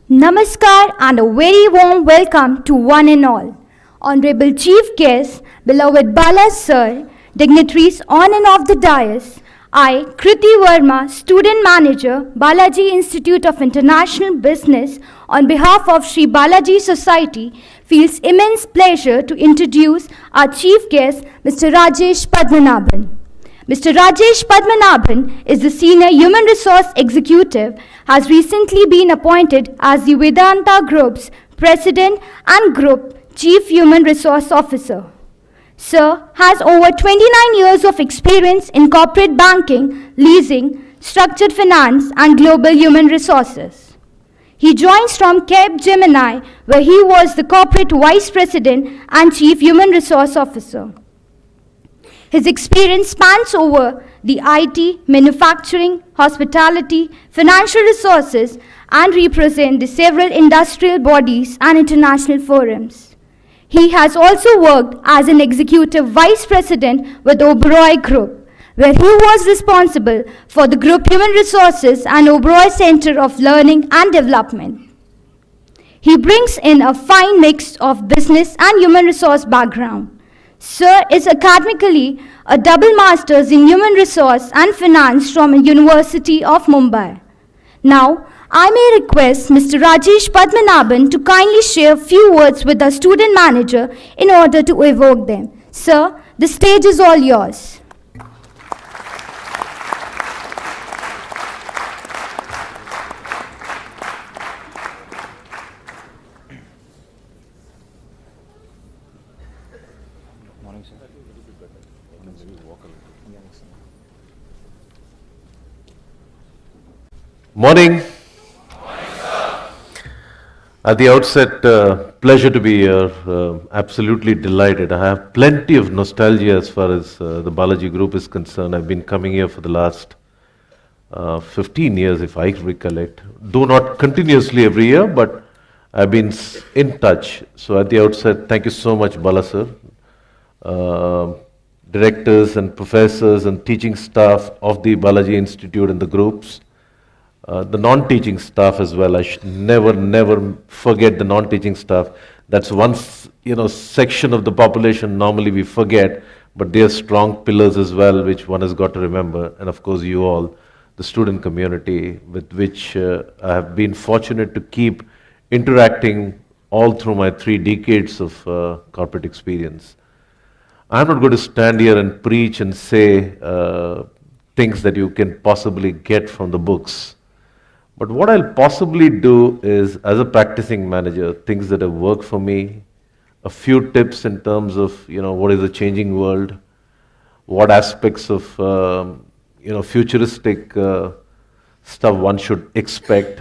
Namaskar and a very warm welcome to one and all. Honorable Chief Guest, beloved Bala Sir, dignitaries on and off the dais, I, Kriti Verma, Student Manager, Balaji Institute of International Business, on behalf of Sri Balaji Society, feels immense pleasure to introduce our Chief Guest, Mr. Rajesh Padmanabhan. Mr. Rajesh Padmanabhan is the Senior Human Resource Executive, has recently been appointed as the Vedanta Group's President and Group Chief Human Resource Officer. Sir has over 29 years of experience in corporate banking, leasing, structured finance, and global human resources. He joins from Capgemini, where he was the Corporate Vice President and Chief Human Resource Officer. His experience spans over the IT, manufacturing, hospitality, financial resources, and represents the several industrial bodies and international forums. He has also worked as an executive vice president with Oberoi Group, where he was responsible for the group human resources and Oberoi Center of Learning and Development. He brings in a fine mix of business and human resource background. Sir is academically a double master's in human resource and finance from the University of Mumbai. Now, I may request Mr. Rajesh Padmanabhan to kindly share a few words with our student manager in order to evoke them. Sir, the stage is all yours. Morning. At the outset, pleasure to be here. Absolutely delighted. I have plenty of nostalgia as far as the Balaji Group is concerned. I've been coming here for the last 15 years, if I recollect. Though not continuously every year, but I've been in touch. So at the outset, thank you so much, Bala sir. Directors and professors and teaching staff of the Balaji Institute and the groups. The non-teaching staff as well. I should never forget the non-teaching staff. That's one, section of the population normally we forget, but they are strong pillars as well, which one has got to remember. And of course, you all, the student community, with which I have been fortunate to keep interacting all through my 3 decades of corporate experience. I'm not going to stand here and preach and say things that you can possibly get from the books. But what I'll possibly do is, as a practicing manager, things that have worked for me, a few tips in terms of, what is the changing world, what aspects of, futuristic stuff one should expect.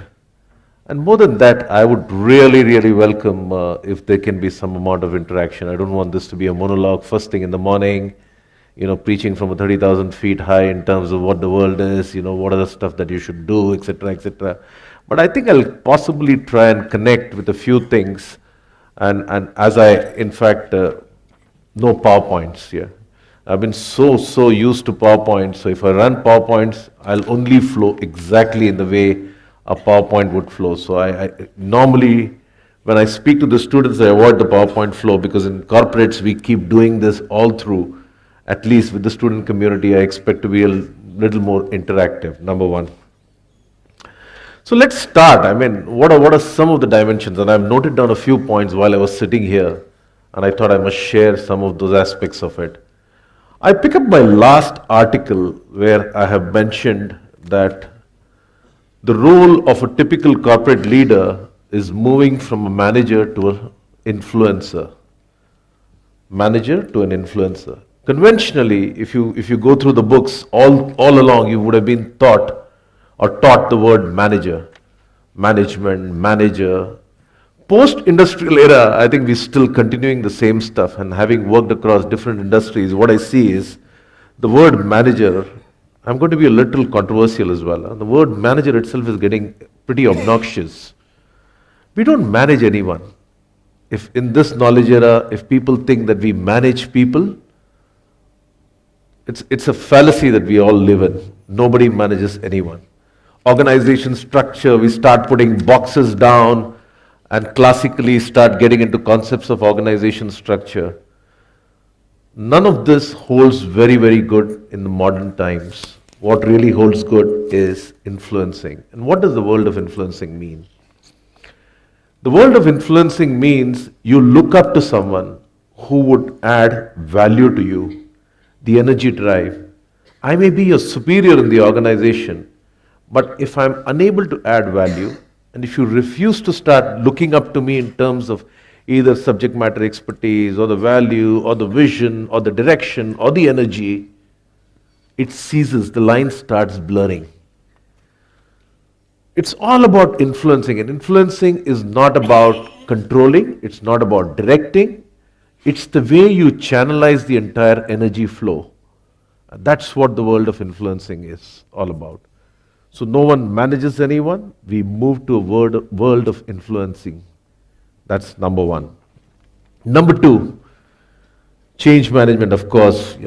And more than that, I would really welcome if there can be some amount of interaction. I don't want this to be a monologue first thing in the morning, preaching from 30,000 feet high in terms of what the world is, what are the stuff that you should do, etc., etc. But I think I'll possibly try and connect with a few things. And as I, in fact, know PowerPoints here. I've been so used to PowerPoints. So if I run PowerPoints, I'll only flow exactly in the way a PowerPoint would flow. So I normally, when I speak to the students, I avoid the PowerPoint flow, because in corporates, we keep doing this all through. At least with the student community, I expect to be a little more interactive, number one. So let's start. What are some of the dimensions? And I've noted down a few points while I was sitting here, and I thought I must share some of those aspects of it. I pick up my last article where I have mentioned that the role of a typical corporate leader is moving from a manager to an influencer. Manager to an influencer. Conventionally, if you go through the books, all along you would have been taught the word manager, management, manager. Post-industrial era, I think we're still continuing the same stuff, and having worked across different industries, what I see is the word manager. I'm going to be a little controversial as well. The word manager itself is getting pretty obnoxious. We don't manage anyone. If in this knowledge era, if people think that we manage people, it's a fallacy that we all live in. Nobody manages anyone. organization structure, we start putting boxes down and classically start getting into concepts of organization structure. None of this holds very, very good in the modern times. What really holds good is influencing. And what does the world of influencing mean? The world of influencing means you look up to someone who would add value to you, the energy drive. I may be your superior in the organization, but if I'm unable to add value, and if you refuse to start looking up to me in terms of either subject matter expertise or the value or the vision or the direction or the energy, it ceases, the line starts blurring. It's all about influencing, and influencing is not about controlling, it's not about directing, it's the way you channelize the entire energy flow. That's what the world of influencing is all about. So no one manages anyone, we move to a world of influencing. That's number one. Number two, change management, of course,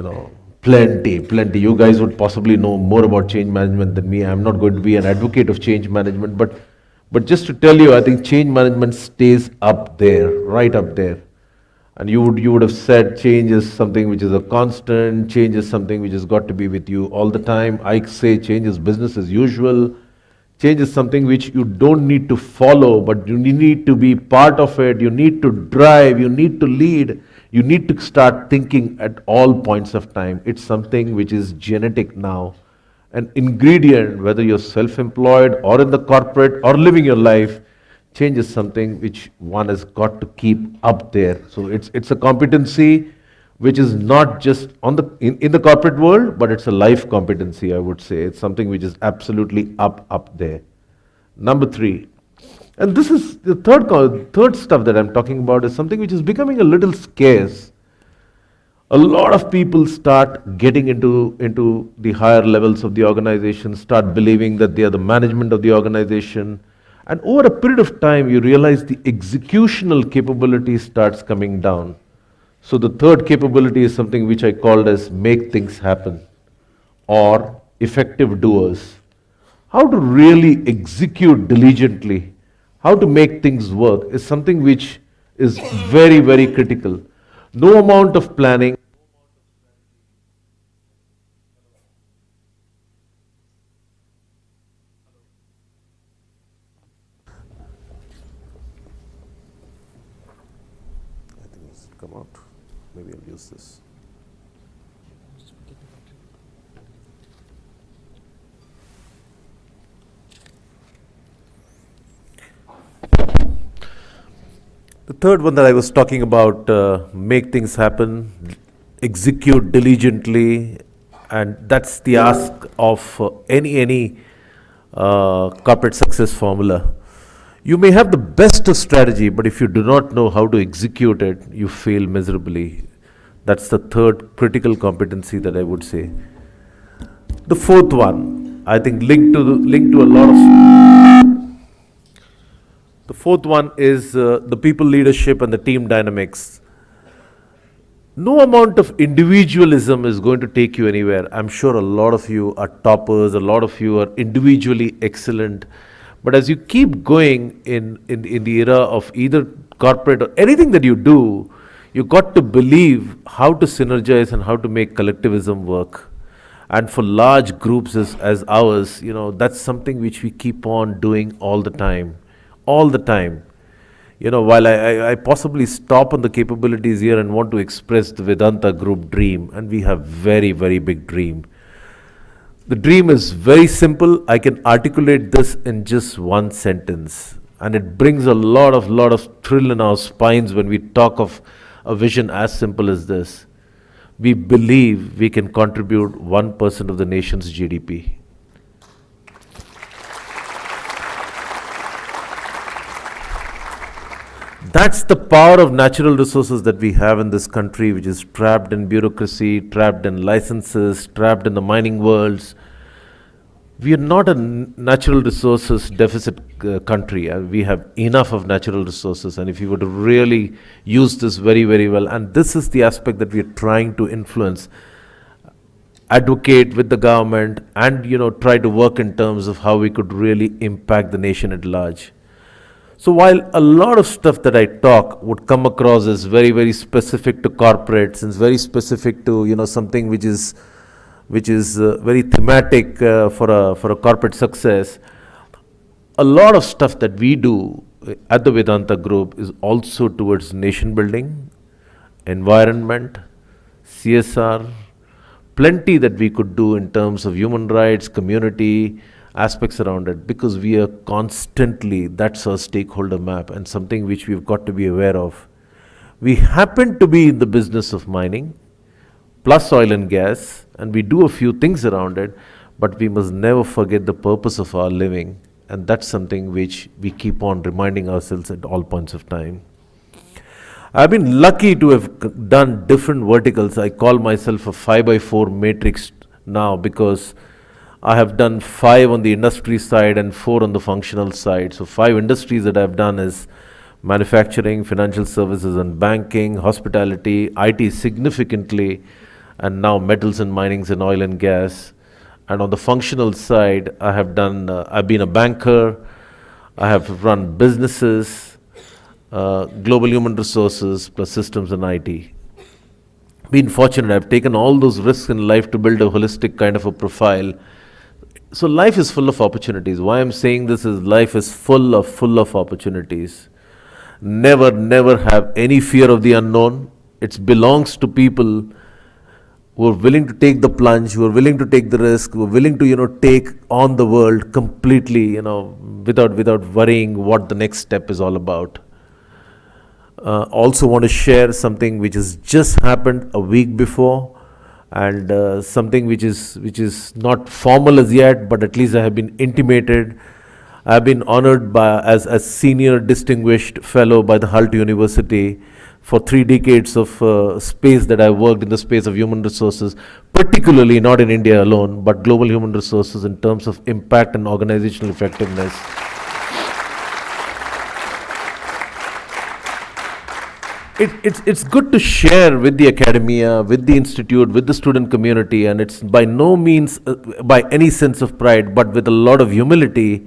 plenty. You guys would possibly know more about change management than me. I'm not going to be an advocate of change management, but just to tell you, I think change management stays up there, right up there. And you would have said change is something which is a constant, change is something which has got to be with you all the time. I say change is business as usual. Change is something which you don't need to follow, but you need to be part of it. You need to drive, you need to lead. You need to start thinking at all points of time. It's something which is genetic now. An ingredient, whether you're self-employed or in the corporate or living your life, change is something which one has got to keep up there. So it's a competency which is not just in the corporate world, but it's a life competency, I would say. It's something which is absolutely up there. Number three, and this is the third stuff that I'm talking about, is something which is becoming a little scarce. A lot of people start getting into the higher levels of the organization, start believing that they are the management of the organization. And over a period of time, you realize the executional capability starts coming down. So the third capability is something which I called as make things happen, or effective doers. How to really execute diligently, how to make things work is something which is very, very critical. No amount of planning. I think it's come out. Maybe I'll use this. The third one that I was talking about, make things happen, execute diligently, and that's the ask of any corporate success formula. You may have the best of strategy, but if you do not know how to execute it, you fail miserably. That's the third critical competency that I would say. The fourth one, I think linked to a lot of. The fourth one is the people leadership and the team dynamics. No amount of individualism is going to take you anywhere. I'm sure a lot of you are toppers, a lot of you are individually excellent. But as you keep going in the era of either corporate or anything that you do, you got to believe how to synergize and how to make collectivism work. And for large groups as ours, that's something which we keep on doing all the time. While I possibly stop on the capabilities here and want to express the Vedanta group dream, and we have very, very big dream. The dream is very simple. I can articulate this in just one sentence, and it brings a lot of thrill in our spines when we talk of a vision as simple as this. We believe we can contribute 1% of the nation's GDP. That's the power of natural resources that we have in this country, which is trapped in bureaucracy, trapped in licenses, trapped in the mining worlds. We are not a natural resources deficit country. We have enough of natural resources, and if you were to really use this very, very well, and this is the aspect that we are trying to influence. advocate with the government and try to work in terms of how we could really impact the nation at large. So while a lot of stuff that I talk would come across as very, very specific to corporates and very specific to something which is very thematic for a corporate success, a lot of stuff that we do at the Vedanta Group is also towards nation building, environment, CSR, plenty that we could do in terms of human rights, community, aspects around it, because we are constantly, that's our stakeholder map and something which we've got to be aware of. We happen to be in the business of mining, plus oil and gas, and we do a few things around it, but we must never forget the purpose of our living, and that's something which we keep on reminding ourselves at all points of time. I've been lucky to have done different verticals. I call myself a 5x4 matrix now because I have done 5 on the industry side and 4 on the functional side. So 5 industries that I've done is manufacturing, financial services and banking, hospitality, IT significantly, and now metals and minings and oil and gas. And on the functional side, I've been a banker, I have run businesses, global human resources plus systems and IT. Been fortunate, I've taken all those risks in life to build a holistic kind of a profile. So life is full of opportunities. Why I'm saying this is life is full of opportunities. Never have any fear of the unknown. It belongs to people who are willing to take the plunge, who are willing to take the risk, who are willing to take on the world completely, without worrying what the next step is all about. Also want to share something which has just happened a week before, and something which is not formal as yet, but at least I have been intimated. I have been honored as a senior distinguished fellow by the Hult University for 3 decades of space that I worked in the space of human resources, particularly not in India alone, but global human resources in terms of impact and organizational effectiveness. It's good to share with the academia, with the institute, with the student community, and it's by no means by any sense of pride, but with a lot of humility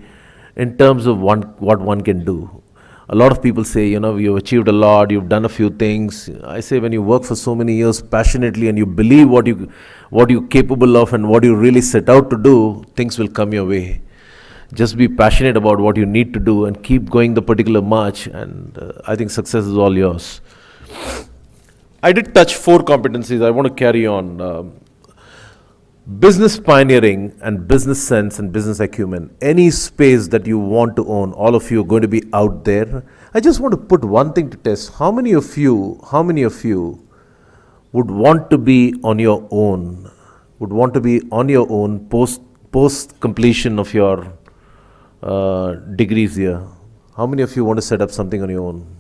in terms of what one can do. A lot of people say, you've achieved a lot, you've done a few things. I say when you work for so many years passionately and you believe what you're capable of and what you really set out to do, things will come your way. Just be passionate about what you need to do and keep going the particular march, and I think success is all yours. I did touch 4 competencies. I want to carry on. Business pioneering and business sense and business acumen. Any space that you want to own, all of you are going to be out there. I just want to put one thing to test. How many of you would want to be on your own? Would want to be on your own post completion of your degrees here? How many of you want to set up something on your own?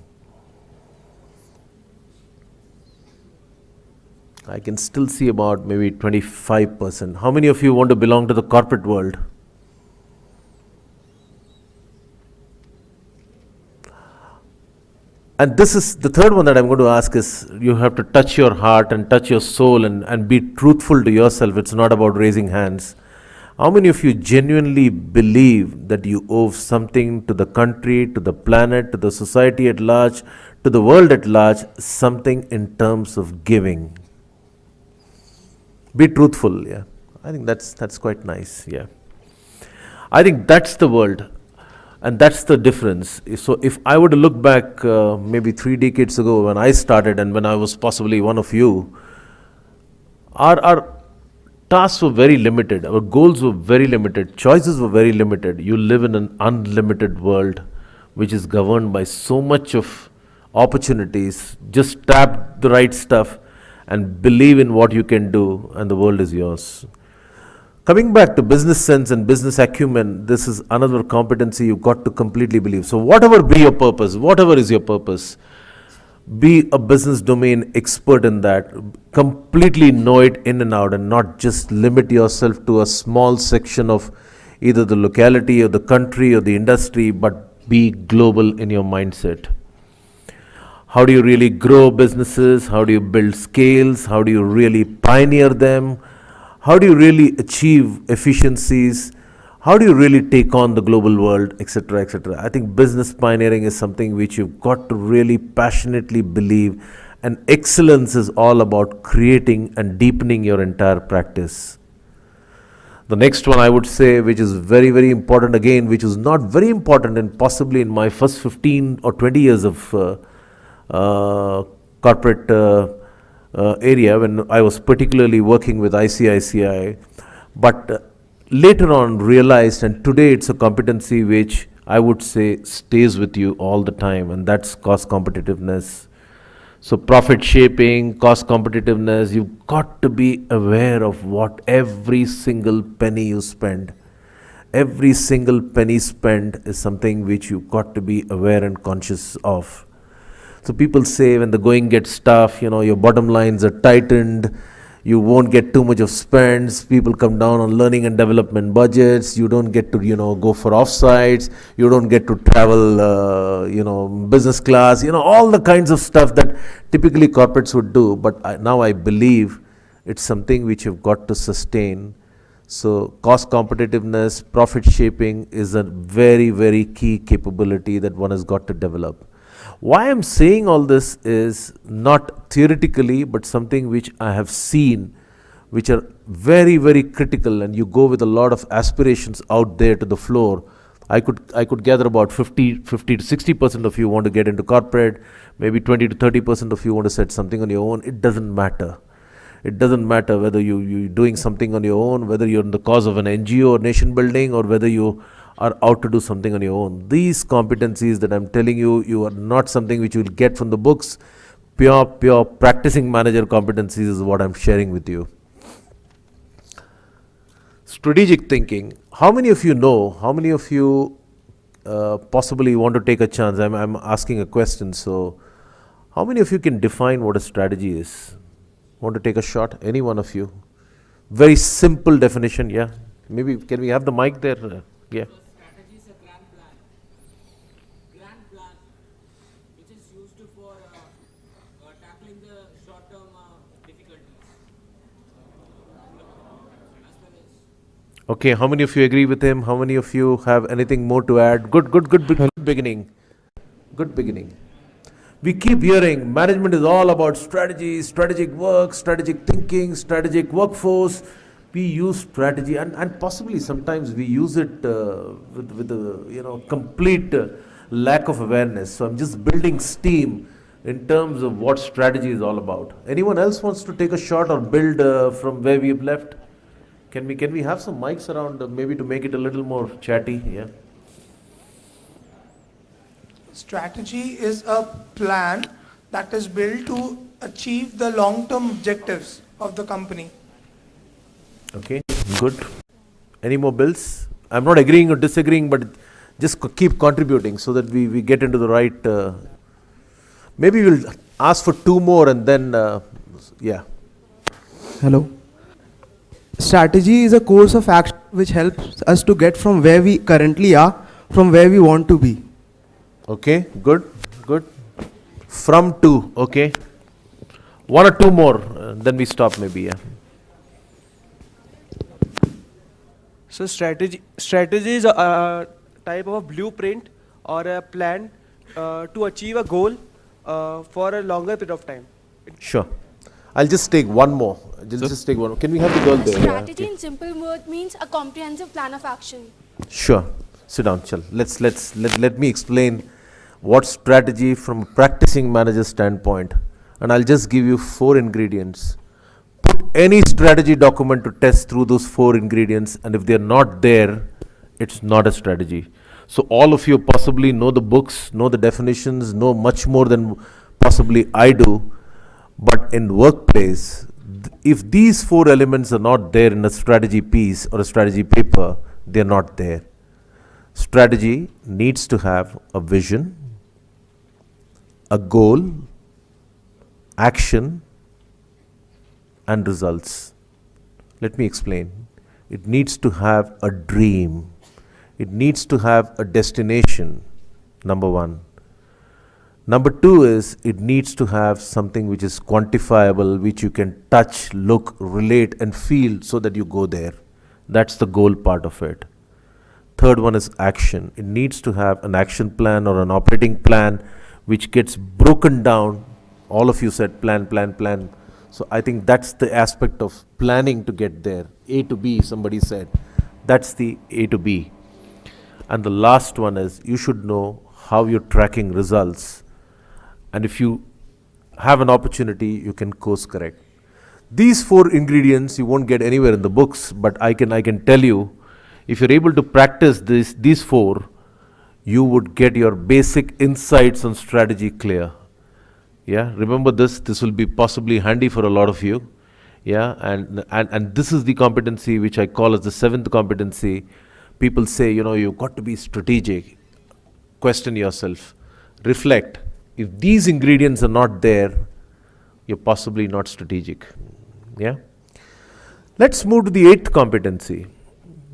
I can still see about maybe 25%. How many of you want to belong to the corporate world? And this is the third one that I'm going to ask is, you have to touch your heart and touch your soul and be truthful to yourself. It's not about raising hands. How many of you genuinely believe that you owe something to the country, to the planet, to the society at large, to the world at large, something in terms of giving? Be truthful, yeah. I think that's quite nice, yeah. I think that's the world, and that's the difference. So if I were to look back maybe 3 decades ago when I started and when I was possibly one of you, our tasks were very limited, our goals were very limited, choices were very limited. You live in an unlimited world which is governed by so much of opportunities. Just tap the right stuff and believe in what you can do, and the world is yours. Coming back to business sense and business acumen, this is another competency you've got to completely believe. So whatever be your purpose, whatever is your purpose, be a business domain expert in that. Completely know it in and out, and not just limit yourself to a small section of either the locality or the country or the industry, but be global in your mindset. How do you really grow businesses? How do you build scales? How do you really pioneer them? How do you really achieve efficiencies? How do you really take on the global world, etc., etc.? I think business pioneering is something which you've got to really passionately believe, and excellence is all about creating and deepening your entire practice. The next one I would say, which is very, very important again, which is not very important and possibly in my first 15 or 20 years of corporate area when I was particularly working with ICICI, but later on realized, and today it's a competency which I would say stays with you all the time, and that's cost competitiveness. So, profit shaping, cost competitiveness, you've got to be aware of what every single penny you spend. Every single penny spent is something which you've got to be aware and conscious of. So, people say when the going gets tough, your bottom lines are tightened, you won't get too much of spends, people come down on learning and development budgets, you don't get to go for offsites, you don't get to travel business class, all the kinds of stuff that typically corporates would do. But now I believe it's something which you've got to sustain. So cost competitiveness, profit shaping is a very, very key capability that one has got to develop. Why I'm saying all this is not theoretically, but something which I have seen, which are very, very critical, and you go with a lot of aspirations out there to the floor. I could gather about 50 to 60% of you want to get into corporate, maybe 20 to 30% of you want to set something on your own. It doesn't matter. It doesn't matter whether you're doing something on your own, whether you're in the cause of an NGO or nation building, or whether you are out to do something on your own. These competencies that I'm telling you, you are not something which you will get from the books. Pure practicing manager competencies is what I'm sharing with you. Strategic thinking. How many of you know, how many of you possibly want to take a chance? I'm asking a question. So how many of you can define what a strategy is? Want to take a shot? Any one of you? Very simple definition, yeah. Maybe can we have the mic there? Yeah. Strategy is a grand plan which is used for tackling the short-term difficulties. As well as Okay, how many of you agree with him? How many of you have anything more to add? Good beginning. Good beginning. We keep hearing management is all about strategy, strategic work, strategic thinking, strategic workforce. We use strategy, and possibly sometimes we use it with a complete lack of awareness. So I'm just building steam in terms of what strategy is all about. Anyone else wants to take a shot or build from where we've left? Can we have some mics around maybe to make it a little more chatty? Yeah. Strategy is a plan that is built to achieve the long-term objectives of the company. Okay, good. Any more bills? I'm not agreeing or disagreeing, but just keep contributing so that we get into the right. Maybe we'll ask for two more and then, yeah. Hello. Strategy is a course of action which helps us to get from where we currently are, from where we want to be. Okay, good. From to, okay. One or two more, then we stop maybe, yeah. So strategy is a type of a blueprint or a plan to achieve a goal for a longer period of time. Sure. I'll just take one more. Just take one. Can we have the girl there? Strategy Yeah, in simple word means a comprehensive plan of action. Sure. Sit down, Chal. Let me explain what strategy from a practicing manager standpoint, and I'll just give you 4 ingredients. Put any strategy document to test through those 4 ingredients, and if they're not there, it's not a strategy. So all of you possibly know the books, know the definitions, know much more than possibly I do, but in workplace, if these 4 elements are not there in a strategy piece or a strategy paper, they're not there. Strategy needs to have a vision, a goal, action, and results. Let me explain. It needs to have a dream. It needs to have a destination, number 1. Number two is it needs to have something which is quantifiable, which you can touch, look, relate, and feel so that you go there. That's the goal part of it. Third one is action. It needs to have an action plan or an operating plan which gets broken down. All of you said plan, plan, plan. So I think that's the aspect of planning to get there. A to B, somebody said. That's the A to B. And the last one is you should know how you're tracking results. And if you have an opportunity, you can course correct. These four ingredients you won't get anywhere in the books, but I can tell you, if you're able to practice these four, you would get your basic insights on strategy clear. Yeah, remember this will be possibly handy for a lot of you. Yeah, and this is the competency which I call as the seventh competency. People say, you've got to be strategic. Question yourself, reflect. If these ingredients are not there, you're possibly not strategic. Yeah. Let's move to the eighth competency.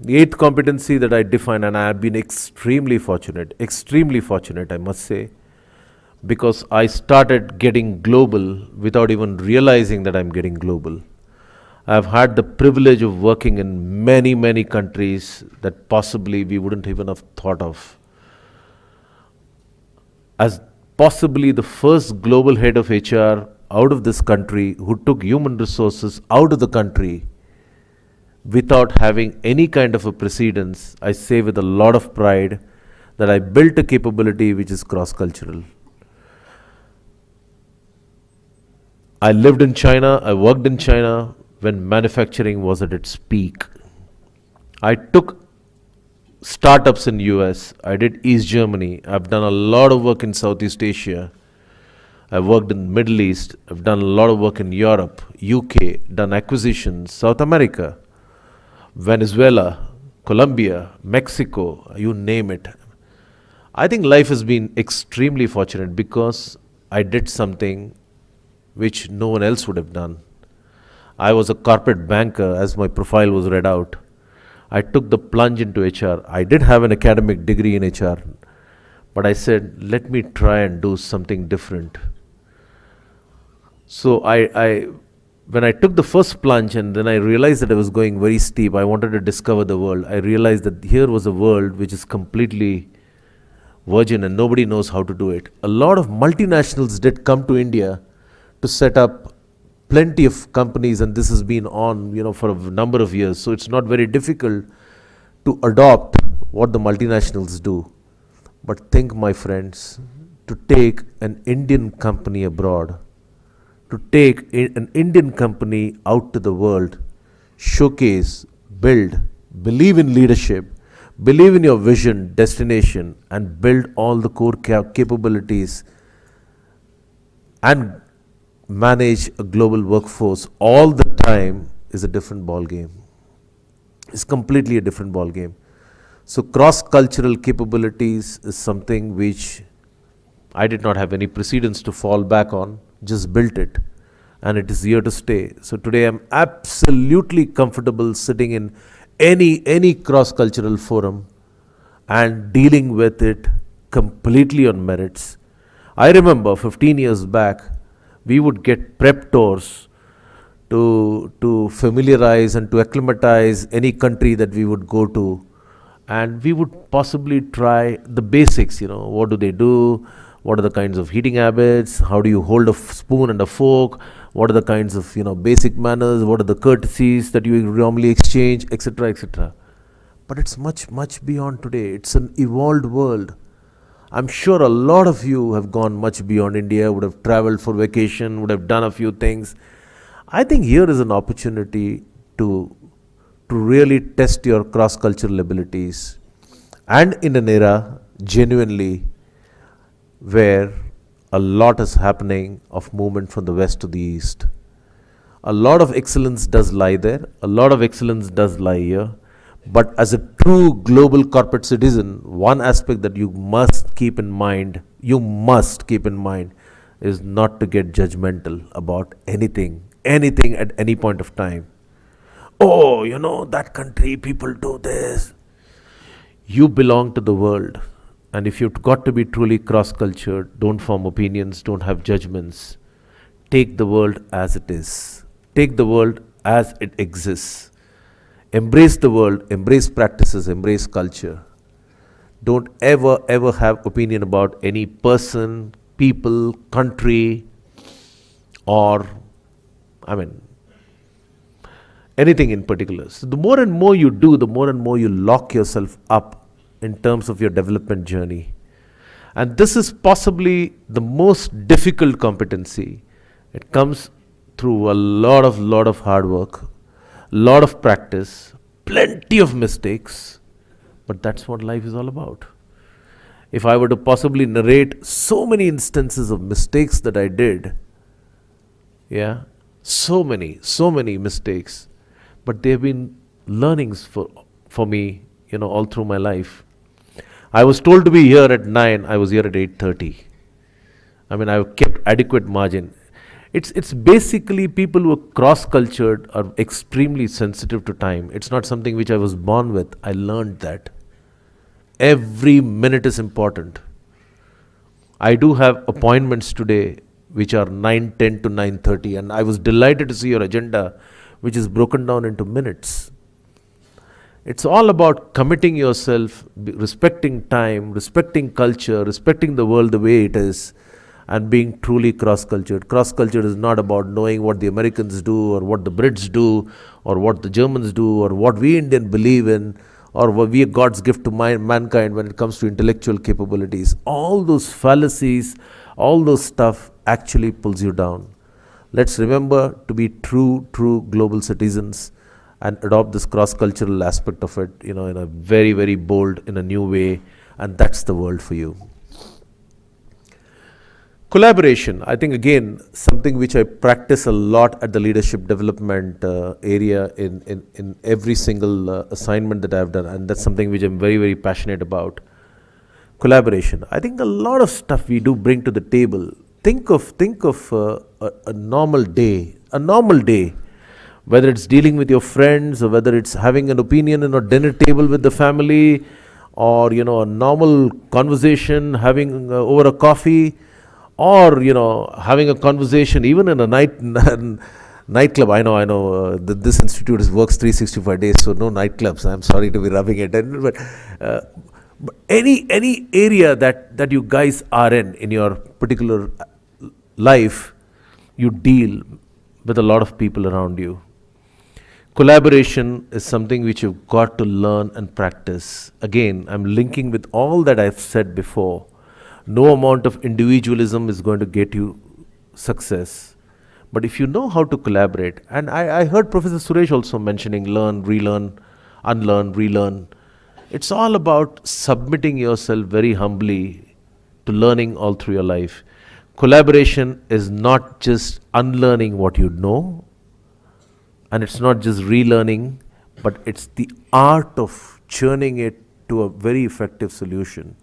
The eighth competency that I define, and I have been extremely fortunate, I must say, because I started getting global without even realizing that I'm getting global. I've had the privilege of working in many, many countries that possibly we wouldn't even have thought of. As possibly the first global head of HR out of this country who took human resources out of the country without having any kind of a precedence, I say with a lot of pride that I built a capability which is cross-cultural. I lived in China, I worked in China when manufacturing was at its peak. I took startups in US, I did East Germany, I've done a lot of work in Southeast Asia, I've worked in Middle East, I've done a lot of work in Europe, UK, done acquisitions, South America, Venezuela, Colombia, Mexico, you name it. I think life has been extremely fortunate because I did something which no one else would have done. I was a corporate banker as my profile was read out. I took the plunge into HR. I did have an academic degree in HR, but I said, let me try and do something different. So when I took the first plunge and then I realized that I was going very steep, I wanted to discover the world. I realized that here was a world which is completely virgin and nobody knows how to do it. A lot of multinationals did come to India to set up plenty of companies, and this has been on, for a number of years. So it's not very difficult to adopt what the multinationals do. But think, my friends, to take an Indian company abroad, to take an Indian company out to the world, showcase, build, believe in leadership, believe in your vision, destination, and build all the core capabilities and manage a global workforce all the time is a different ball game. It's completely a different ball game. So cross-cultural capabilities is something which I did not have any precedence to fall back on, just built it, and it is here to stay. So today I'm absolutely comfortable sitting in any cross-cultural forum and dealing with it completely on merits. I remember 15 years back, we would get prep tours to familiarize and to acclimatize any country that we would go to, and we would possibly try the basics, what do they do, what are the kinds of eating habits, how do you hold a spoon and a fork, what are the kinds of basic manners, what are the courtesies that you normally exchange, etc., etc. But it's much beyond today. It's an evolved world. I'm sure a lot of you have gone much beyond India, would have traveled for vacation, would have done a few things. I think here is an opportunity to really test your cross-cultural abilities, and in an era genuinely where a lot is happening of movement from the west to the east. A lot of excellence does lie there, a lot of excellence does lie here. But as a true global corporate citizen, one aspect that you must keep in mind, is not to get judgmental about anything at any point of time. Oh, that country, people do this. You belong to the world, And if you've got to be truly cross-cultured, don't form opinions, don't have judgments. Take the world as it is. Take the world as it exists. Embrace the world, embrace practices, embrace culture. Don't ever have opinion about any person, people, country, or, anything in particular. So the more and more you do, the more and more you lock yourself up in terms of your development journey. And this is possibly the most difficult competency. It comes through a lot of hard work, lot of practice, plenty of mistakes, but that's what life is all about. If I were to possibly narrate so many instances of mistakes that I did, so many mistakes, but they've been learnings for me, all through my life. I was told to be here at 9, I was here at 8:30. I've kept adequate margin. It's basically people who are cross-cultured are extremely sensitive to time. It's not something which I was born with. I learned that. Every minute is important. I do have appointments today which are 9:10 to 9:30, and I was delighted to see your agenda which is broken down into minutes. It's all about committing yourself, respecting time, respecting culture, respecting the world the way it is, and being truly cross-cultured. Cross-cultured is not about knowing what the Americans do, or what the Brits do, or what the Germans do, or what we Indians believe in, or what we are God's gift to mankind when it comes to intellectual capabilities. All those fallacies, all those stuff actually pulls you down. Let's remember to be true global citizens and adopt this cross-cultural aspect of it, in a very bold, in a new way, and that's the world for you. Collaboration, I think again, something which I practice a lot at the leadership development area in every single assignment that I've done, and that's something which I'm very passionate about. Collaboration. I think a lot of stuff we do bring to the table. Think of a normal day, whether it's dealing with your friends, or whether it's having an opinion in a dinner table with the family, or a normal conversation having over a coffee, or having a conversation even in a nightclub. I know that this institute works 365 days, so no nightclubs. I'm sorry to be rubbing it in, but any area that you guys are in your particular life, you deal with a lot of people around you. Collaboration is something which you've got to learn and practice. Again, I'm linking with all that I've said before. No amount of individualism is going to get you success. But if you know how to collaborate, and I heard Professor Suresh also mentioning learn, relearn, unlearn, relearn. It's all about submitting yourself very humbly to learning all through your life. Collaboration is not just unlearning what you know, and it's not just relearning, but it's the art of churning it to a very effective solution.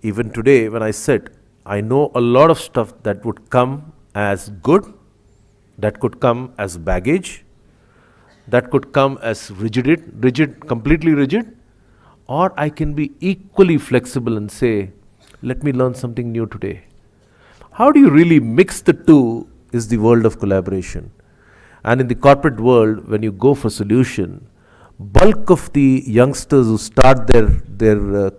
Even today, when I sit, I know a lot of stuff that would come as good, that could come as baggage, that could come as completely rigid, or I can be equally flexible and say, let me learn something new today. How do you really mix the two is the world of collaboration. And in the corporate world, when you go for solution, bulk of the youngsters who start their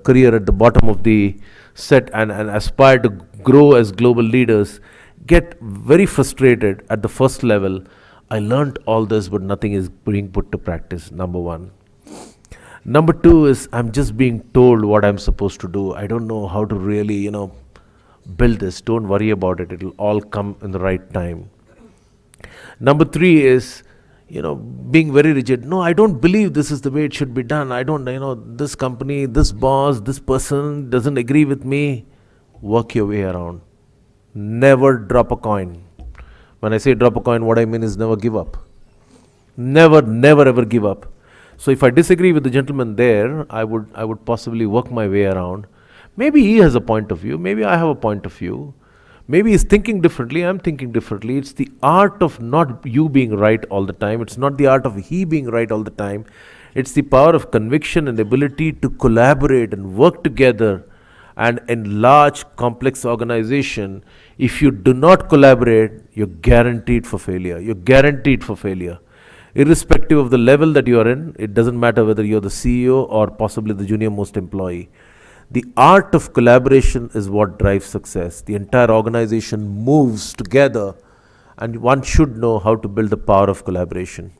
career at the bottom of the set and aspire to grow as global leaders get very frustrated at the first level. I learnt all this, but nothing is being put to practice, number one. Number two is I'm just being told what I'm supposed to do. I don't know how to really, build this. Don't worry about it. It'll all come in the right time. Number three is, being very rigid. No, I don't believe this is the way it should be done. I don't, this company, this boss, this person doesn't agree with me. Work your way around. Never drop a coin. When I say drop a coin, what I mean is never give up. Never ever give up. So if I disagree with the gentleman there, I would possibly work my way around. Maybe he has a point of view. Maybe I have a point of view. Maybe he's thinking differently, I'm thinking differently. It's the art of not you being right all the time. It's not the art of he being right all the time. It's the power of conviction and ability to collaborate and work together. And in large, complex organization, if you do not collaborate, you're guaranteed for failure. You're guaranteed for failure. Irrespective of the level that you are in, it doesn't matter whether you're the CEO or possibly the junior most employee. The art of collaboration is what drives success. The entire organization moves together, and one should know how to build the power of collaboration.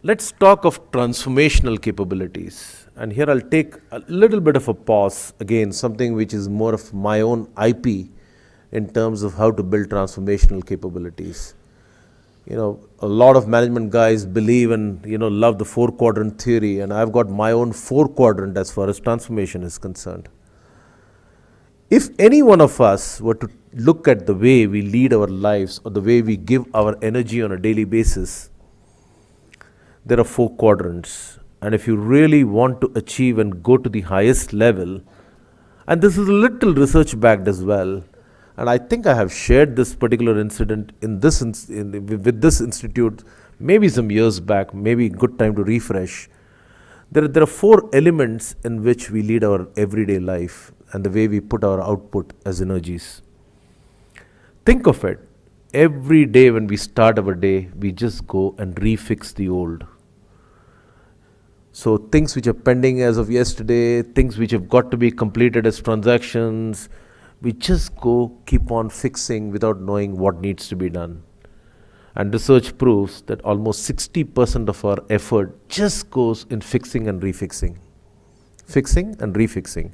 Let's talk of transformational capabilities. And here I'll take a little bit of a pause, again, something which is more of my own IP in terms of how to build transformational capabilities. A lot of management guys believe and, love the 4-quadrant theory, and I've got my own 4-quadrant as far as transformation is concerned. If any one of us were to look at the way we lead our lives or the way we give our energy on a daily basis, there are 4 quadrants. And if you really want to achieve and go to the highest level, and this is a little research backed as well, and I think I have shared this particular incident with this institute maybe some years back, maybe good time to refresh. There are 4 elements in which we lead our everyday life and the way we put our output as energies. Think of it. Every day when we start our day, we just go and refix the old. So things which are pending as of yesterday, things which have got to be completed as transactions, we just keep on fixing without knowing what needs to be done. And research proves that almost 60% of our effort just goes in fixing and refixing. Fixing and refixing.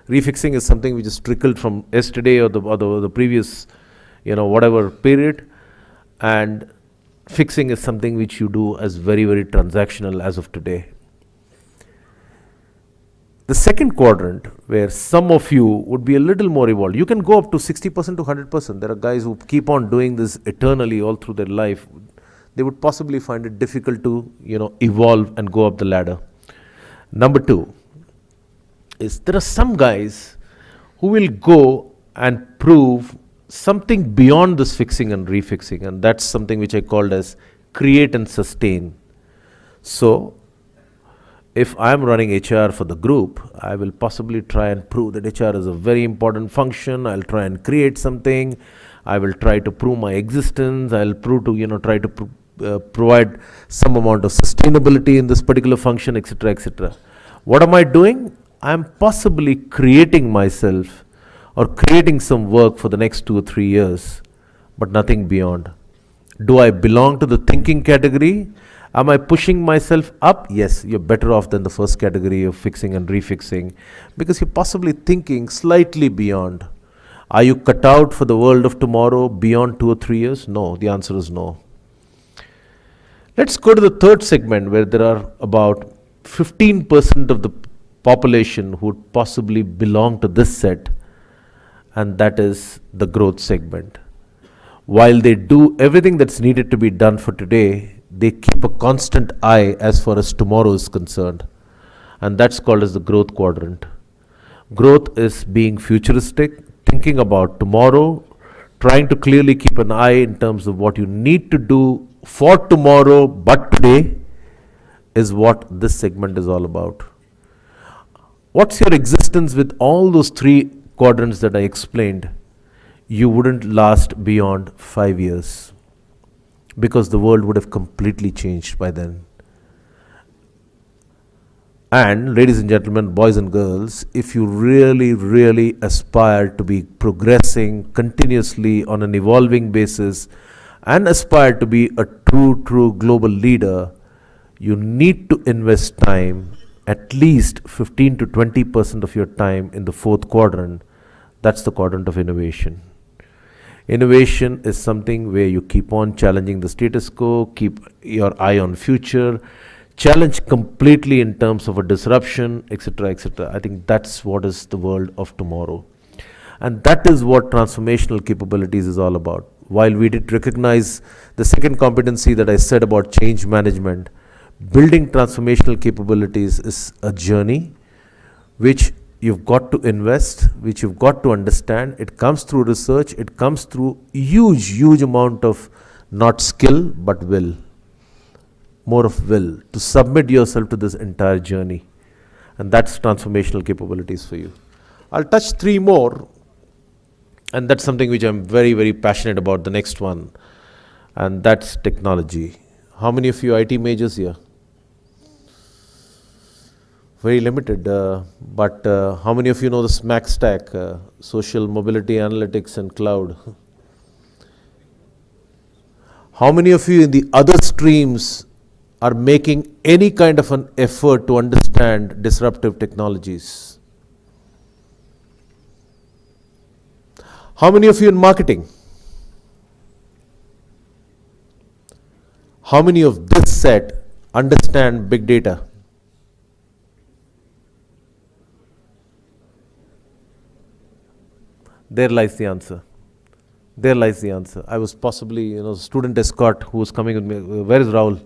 Refixing is something which is trickled from yesterday or the previous, whatever period. And fixing is something which you do as very, very transactional as of today. The second quadrant, where some of you would be a little more evolved, you can go up to 60% to 100%. There are guys who keep on doing this eternally all through their life. They would possibly find it difficult to, evolve and go up the ladder. Number 2 is there are some guys who will go and prove something beyond this fixing and refixing, and that's something which I called as create and sustain. So, if I'm running HR for the group, I will possibly try and prove that HR is a very important function. I'll try and create something. I will try to prove my existence. I'll prove to, try to provide some amount of sustainability in this particular function, etc., etc. What am I doing? I'm possibly creating myself or creating some work for the next 2 or 3 years, but nothing beyond. Do I belong to the thinking category? Am I pushing myself up? Yes, you're better off than the first category of fixing and refixing, because you're possibly thinking slightly beyond. Are you cut out for the world of tomorrow beyond 2 or 3 years? No, the answer is no. Let's go to the third segment, where there are about 15% of the population who would possibly belong to this set, and that is the growth segment. While they do everything that's needed to be done for today, they keep a constant eye as far as tomorrow is concerned, and that's called as the growth quadrant. Growth is being futuristic, thinking about tomorrow, trying to clearly keep an eye in terms of what you need to do for tomorrow, but today is what this segment is all about. What's your existence with all those 3 quadrants that I explained? You wouldn't last beyond 5 years, because the world would have completely changed by then. And ladies and gentlemen, boys and girls, if you really, really aspire to be progressing continuously on an evolving basis and aspire to be a true global leader, you need to invest time, at least 15 to 20% of your time in the 4th quadrant. That's the quadrant of innovation. Innovation is something where you keep on challenging the status quo, keep your eye on future, challenge completely in terms of a disruption, etc., etc. I think that's what is the world of tomorrow. And that is what transformational capabilities is all about. While we did recognize the second competency that I said about change management, building transformational capabilities is a journey which you've got to invest, which you've got to understand. It comes through research, it comes through huge amount of not skill but will. more of will to submit yourself to this entire journey. And that's transformational capabilities for you. I'll touch three more, and that's something which I'm very, very passionate about, the next one, and that's technology. How many of you IT majors here? Very limited, but how many of you know the SMAC stack, social, mobility, analytics, and cloud? How many of you in the other streams are making any kind of an effort to understand disruptive technologies? How many of you in marketing? How many of this set understand big data? There lies the answer. There lies the answer. I was possibly, student escort who was coming with me. Where is Rahul?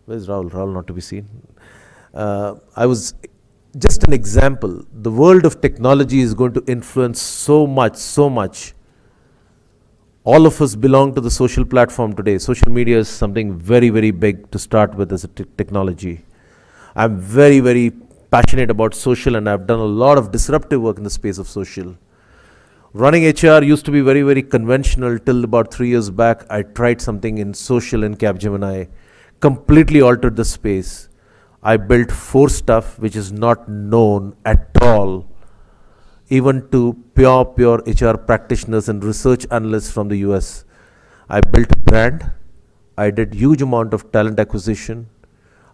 Where is Rahul? Rahul not to be seen. I was just an example. The world of technology is going to influence so much. All of us belong to the social platform today. Social media is something very, very big to start with as a technology. I'm very, very passionate about social, and I've done a lot of disruptive work in the space of social. Running HR used to be very, very conventional till about 3 years back. I tried something in social in Capgemini, completely altered the space. I built 4 stuff which is not known at all, even to pure HR practitioners and research analysts from the US. I built a brand. I did huge amount of talent acquisition.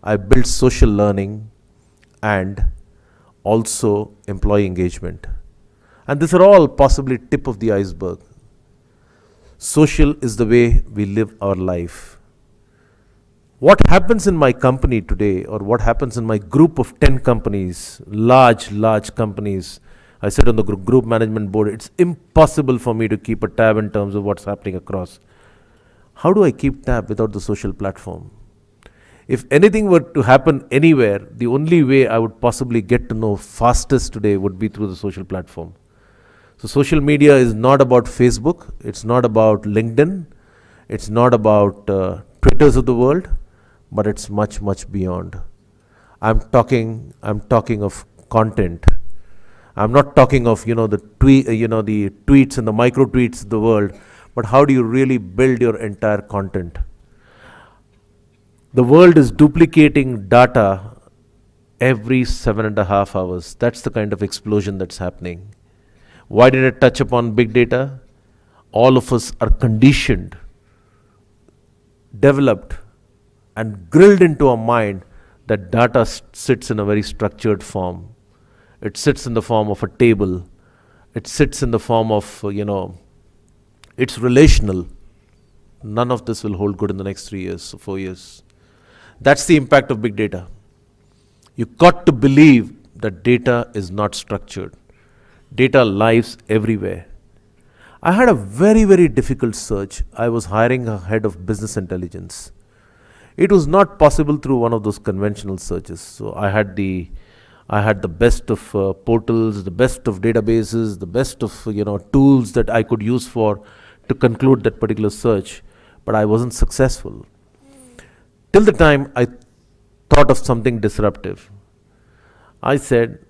I built social learning and also employee engagement. And these are all possibly tip of the iceberg. Social is the way we live our life. What happens in my company today, or what happens in my group of 10 companies, large companies, I sit on the group management board, it's impossible for me to keep a tab in terms of what's happening across. How do I keep tab without the social platform? If anything were to happen anywhere, the only way I would possibly get to know fastest today would be through the social platform. So social media is not about Facebook, it's not about LinkedIn, it's not about Twitters of the world, but it's much beyond. I'm talking of content. I'm not talking of the tweets and the micro tweets of the world, but how do you really build your entire content? The world is duplicating data every 7.5 hours. That's the kind of explosion that's happening. Why did I touch upon big data? All of us are conditioned, developed, and grilled into our mind that data sits in a very structured form. It sits in the form of a table. It sits in the form of, it's relational. None of this will hold good in the next 3 years, 4 years. That's the impact of big data. You got to believe that data is not structured. Data lives everywhere. I had a very, very difficult search. I was hiring a head of business intelligence. It was not possible through one of those conventional searches. So I had the best of portals, the best of databases, the best of tools that I could use to conclude that particular search, but I wasn't successful. Till the time I thought of something disruptive. I said,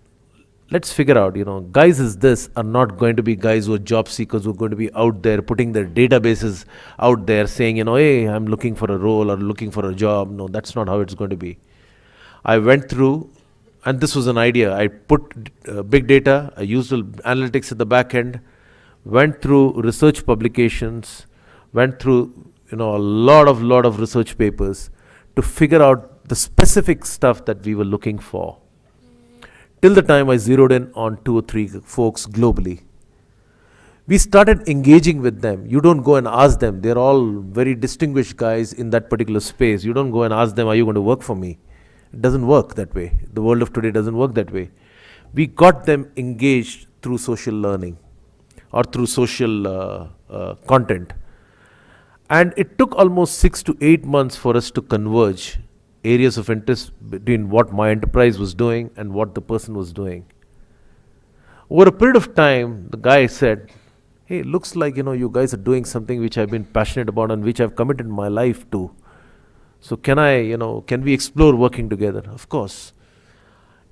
let's figure out, guys is this are not going to be guys who are job seekers who are going to be out there putting their databases out there saying, hey, I'm looking for a role or looking for a job. No, that's not how it's going to be. I went through, and this was an idea. I put big data, I used analytics at the back end, went through research publications, went through a lot of research papers to figure out the specific stuff that we were looking for. Till the time I zeroed in on 2 or 3 folks globally. We started engaging with them. You don't go and ask them. They're all very distinguished guys in that particular space. You don't go and ask them, are you going to work for me? It doesn't work that way. The world of today doesn't work that way. We got them engaged through social learning or through social content. And it took almost 6 to 8 months for us to converge areas of interest between what my enterprise was doing and what the person was doing. Over a period of time, the guy said, hey, looks like, you guys are doing something which I've been passionate about and which I've committed my life to. So can we explore working together? Of course.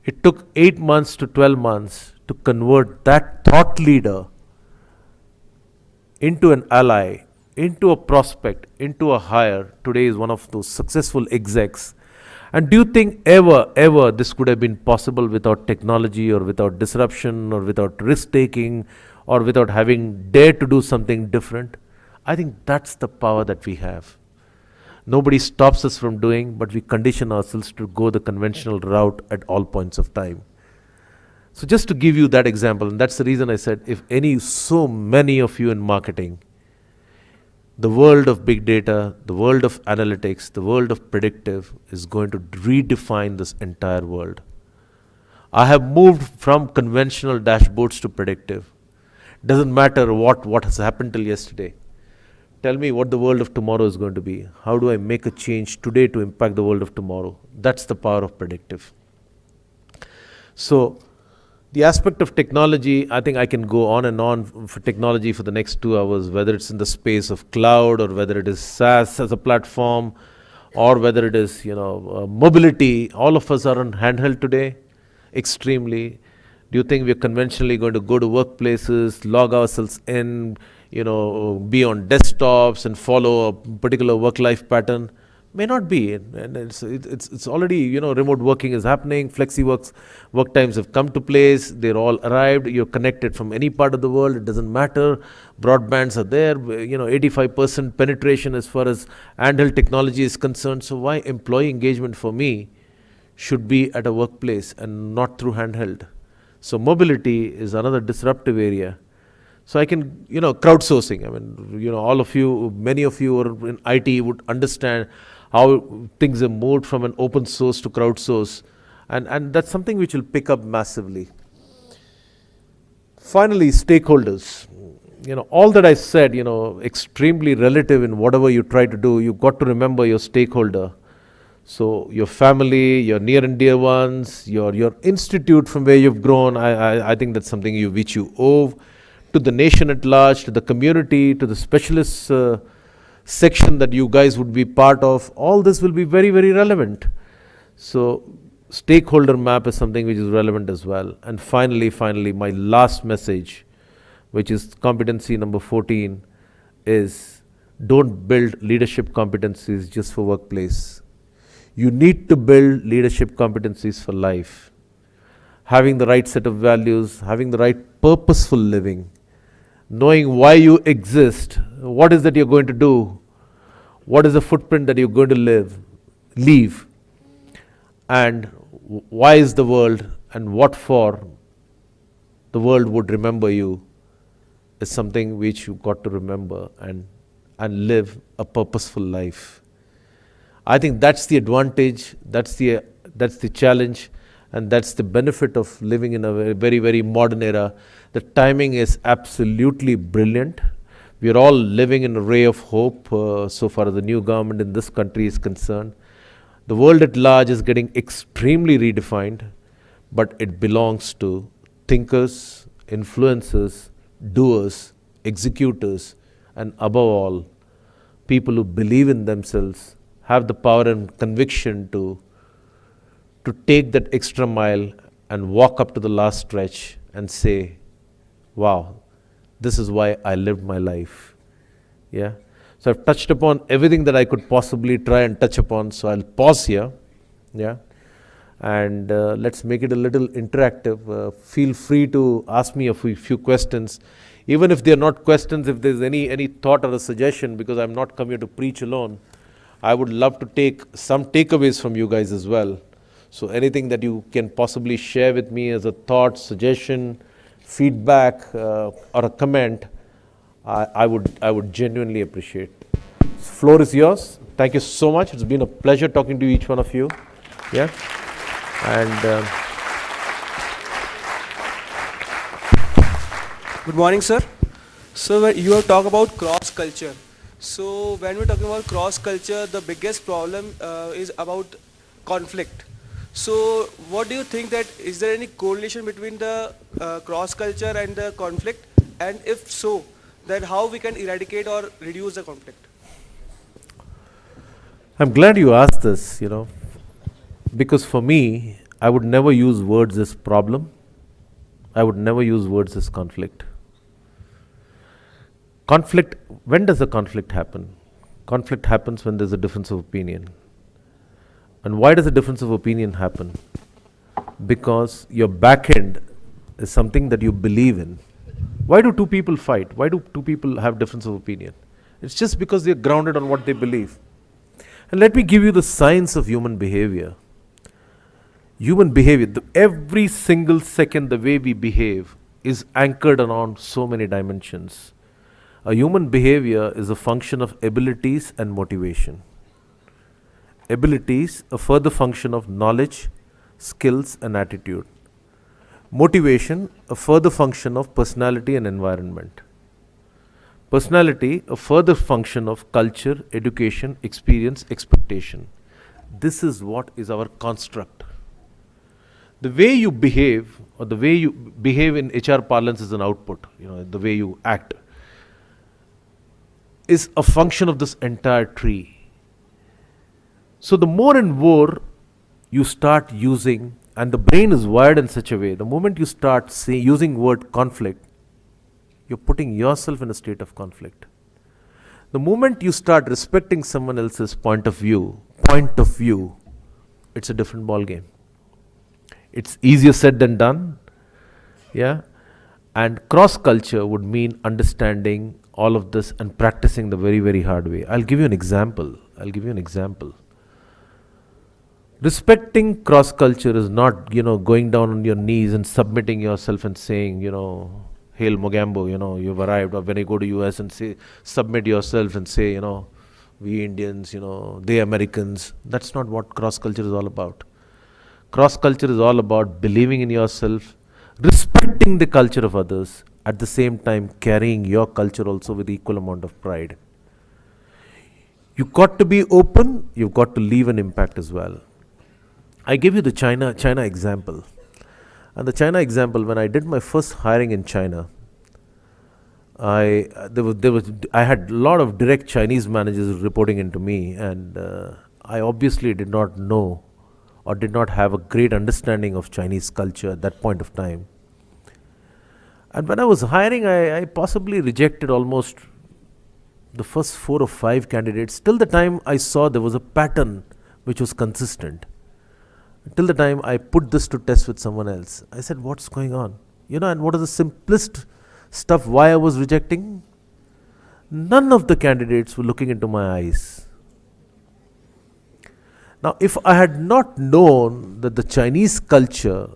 It took 8 months to 12 months to convert that thought leader into an ally, into a prospect, into a hire. Today is one of those successful execs. And do you think ever this could have been possible without technology or without disruption or without risk taking or without having dared to do something different? I think that's the power that we have. Nobody stops us from doing, but we condition ourselves to go the conventional route at all points of time. So just to give you that example, and that's the reason I said, if so many of you in marketing, the world of big data, the world of analytics, the world of predictive is going to redefine this entire world. I have moved from conventional dashboards to predictive. Doesn't matter what has happened till yesterday. Tell me what the world of tomorrow is going to be. How do I make a change today to impact the world of tomorrow? That's the power of predictive. So the aspect of technology, I think I can go on and on for technology for the next 2 hours, whether it's in the space of cloud or whether it is SaaS as a platform or whether it is mobility. All of us are on handheld today, extremely. Do you think we're conventionally going to go to workplaces, log ourselves in, be on desktops and follow a particular work-life pattern? May not be, and it's already, remote working is happening, work times have come to place, they're all arrived, you're connected from any part of the world, it doesn't matter, broadbands are there, 85% penetration as far as handheld technology is concerned. So why employee engagement for me should be at a workplace and not through handheld? So mobility is another disruptive area. So I can, crowdsourcing. I mean, all of you, many of you are in IT would understand how things have moved from an open source to crowdsource. And that's something which will pick up massively. Finally, stakeholders. All that I said, extremely relative in whatever you try to do, you've got to remember your stakeholder. So your family, your near and dear ones, your institute from where you've grown, I think that's something which you owe to the nation at large, to the community, to the specialist section that you guys would be part of. All this will be very, very relevant. So stakeholder map is something which is relevant as well. And finally, my last message, which is competency number 14, is don't build leadership competencies just for workplace. You need to build leadership competencies for life. Having the right set of values, having the right purposeful living, knowing why you exist, what is that you're going to do, what is the footprint that you're going to leave, and why is the world and what for the world would remember you is something which you've got to remember and live a purposeful life. I think that's the advantage, that's the challenge, and that's the benefit of living in a very, very modern era. The timing is absolutely brilliant. We are all living in a ray of hope so far as the new government in this country is concerned. The world at large is getting extremely redefined, but it belongs to thinkers, influencers, doers, executors, and above all, people who believe in themselves, have the power and conviction to take that extra mile and walk up to the last stretch and say, wow, this is why I lived my life. Yeah. So I've touched upon everything that I could possibly try and touch upon. So I'll pause here. Yeah. And let's make it a little interactive. Feel free to ask me a few questions. Even if they're not questions, if there's any thought or a suggestion, because I'm not come here to preach alone, I would love to take some takeaways from you guys as well. So anything that you can possibly share with me as a thought, suggestion, feedback, or a comment, I would genuinely appreciate. Floor is yours. Thank you so much. It's been a pleasure talking to each one of you. Yeah. And Good morning, sir. So you have talked about cross culture. So when we're talking about cross culture, the biggest problem is about conflict. So what do you think that is there any correlation between the cross culture and the conflict? And if so, then how we can eradicate or reduce the conflict? I'm glad you asked this, because for me, I would never use words as problem. I would never use words as conflict. Conflict, when does a conflict happen? Conflict happens when there's a difference of opinion. And why does a difference of opinion happen? Because your back end is something that you believe in. Why do two people fight? Why do two people have difference of opinion? It's just because they're grounded on what they believe. And let me give you the science of human behavior. Human behavior, every single second the way we behave is anchored around so many dimensions. A human behavior is a function of abilities and motivation. Abilities, a further function of knowledge, skills and attitude. Motivation, a further function of personality and environment. Personality, a further function of culture, education, experience, expectation. This is what is our construct. The way you behave, or the way you behave in HR parlance is an output, the way you act, is a function of this entire tree. So the more and more you start using, and the brain is wired in such a way, the moment you start using word conflict, you're putting yourself in a state of conflict. The moment you start respecting someone else's point of view, it's a different ball game. It's easier said than done, yeah. And cross culture would mean understanding all of this and practicing the very, very hard way. I'll give you an example. Respecting cross culture is not, going down on your knees and submitting yourself and saying, Hail Mogambo, you've arrived. Or when you go to US and say, submit yourself and say, we Indians, they Americans. That's not what cross culture is all about. Cross culture is all about believing in yourself, respecting the culture of others, at the same time carrying your culture also with equal amount of pride. You've got to be open, you've got to leave an impact as well. I give you the China example. And the China example, when I did my first hiring in China, I had a lot of direct Chinese managers reporting into me, and I obviously did not know or did not have a great understanding of Chinese culture at that point of time. And when I was hiring, I possibly rejected almost the first 4 or 5 candidates till the time I saw there was a pattern which was consistent. Till the time I put this to test with someone else. I said, what's going on? And what is the simplest stuff why I was rejecting? None of the candidates were looking into my eyes. Now, if I had not known that the Chinese culture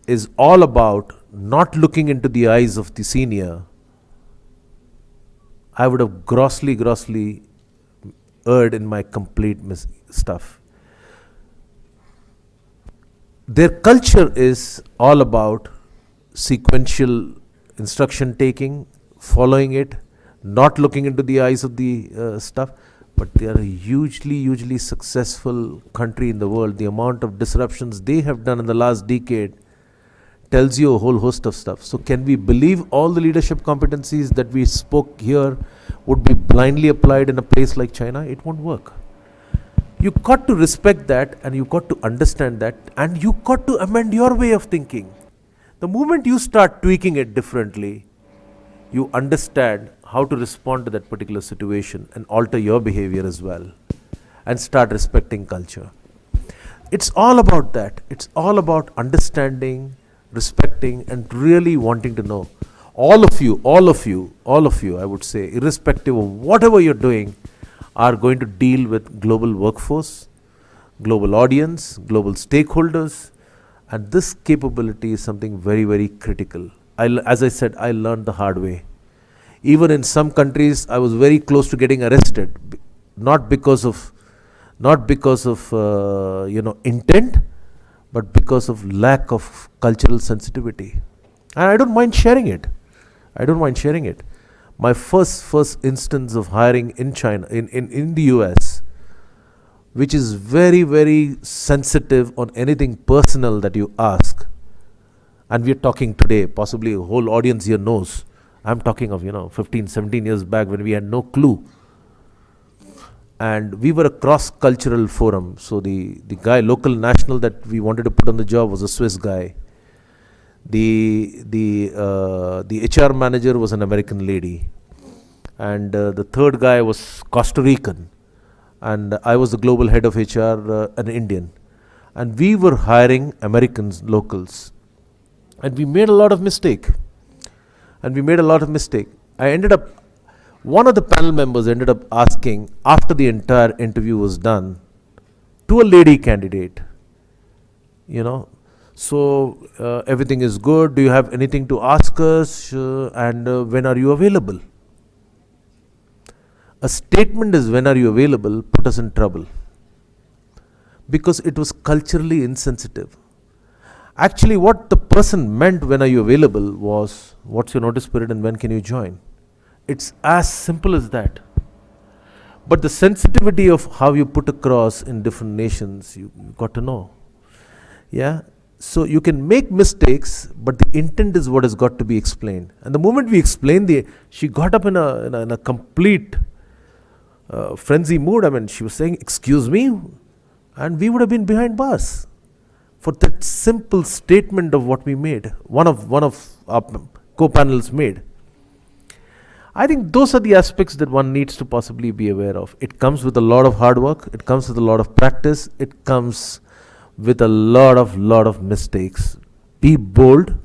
is all about not looking into the eyes of the senior, I would have grossly erred in my complete stuff. Their culture is all about sequential instruction taking, following it, not looking into the eyes of the stuff. But they are a hugely successful country in the world. The amount of disruptions they have done in the last decade tells you a whole host of stuff. So can we believe all the leadership competencies that we spoke here would be blindly applied in a place like China? It won't work. You got to respect that, and you got to understand that, and you got to amend your way of thinking. The moment you start tweaking it differently, you understand how to respond to that particular situation and alter your behavior as well, and start respecting culture. It's all about that. It's all about understanding, respecting, and really wanting to know. All of you, I would say, irrespective of whatever you're doing, are going to deal with global workforce, global audience, global stakeholders, and this capability is something very, very critical. As I said, I learned the hard way. Even in some countries, I was very close to getting arrested, not because of intent, but because of lack of cultural sensitivity. And I don't mind sharing it. My first instance of hiring in China, in the US, which is very, very sensitive on anything personal that you ask. And we're talking today, possibly a whole audience here knows. I'm talking of, 15, 17 years back when we had no clue. and we were a cross-cultural forum. So the guy, local national that we wanted to put on the job was a Swiss guy. The HR manager was an American lady, and the third guy was Costa Rican, and I was the global head of HR, an Indian, and we were hiring Americans, locals, and we made a lot of mistake. I ended up, one of the panel members ended up asking after the entire interview was done to a lady candidate, so everything is good. Do you have anything to ask us? And when are you available? A statement is when are you available put us in trouble because it was culturally insensitive. Actually, what the person meant when are you available was what's your notice period and when can you join? It's as simple as that. But the sensitivity of how you put across in different nations, you got to know. Yeah. So you can make mistakes, but the intent is what has got to be explained. And the moment we explained, she got up in a complete frenzy mood. I mean, she was saying, "Excuse me," and we would have been behind bars for that simple statement of what we made. One of our co-panels made. I think those are the aspects that one needs to possibly be aware of. It comes with a lot of hard work. It comes with a lot of practice. It comes with a lot of mistakes. Be bold